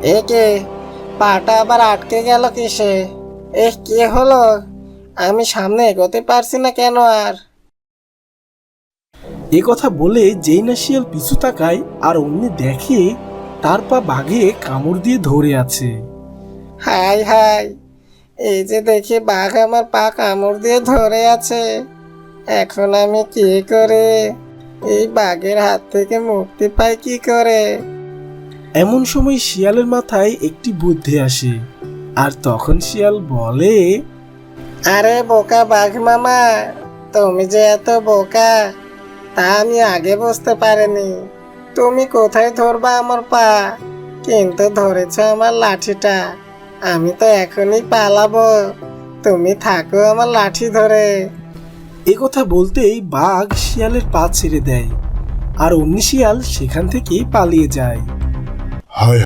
একে পাটা আবার আটকে গেল কিসে? কি হলো? আমি সামনে এগোতে পারছি না কেন আর? এ কথা বলে যেই না শিয়াল পিছু তাকায় আর অমনি দেখে তার পা বাঘে কামড় দিয়ে ধরে আছে। হাই হাই, এই যে দেখি বাঘ আমার পা কামড় দিয়ে ধরে আছে। এখন আমি কি করে এই বাঘের হাত থেকে মুক্তি পাই কি করে? এমন সময় শিয়ালের মাথায় একটি বুদ্ধি আসে, আর তখন শিয়াল বলে, আরে বোকা বাঘ মামা, তুমি যে এত বোকা তা আমি আগে বুঝতে পারিনি। তুমি কোথায় ধরবা আমার পা, কিন্তু ধরেছ আমার লাঠিটা। আমি তো এখনই পালাবো, তুমি থাকো আমার লাঠি ধরে। এ কথা বলতেই বাঘ শিয়ালের পা ছেড়ে দেয় আর অন্য শিয়াল সেখান থেকে পালিয়ে যায়। হায়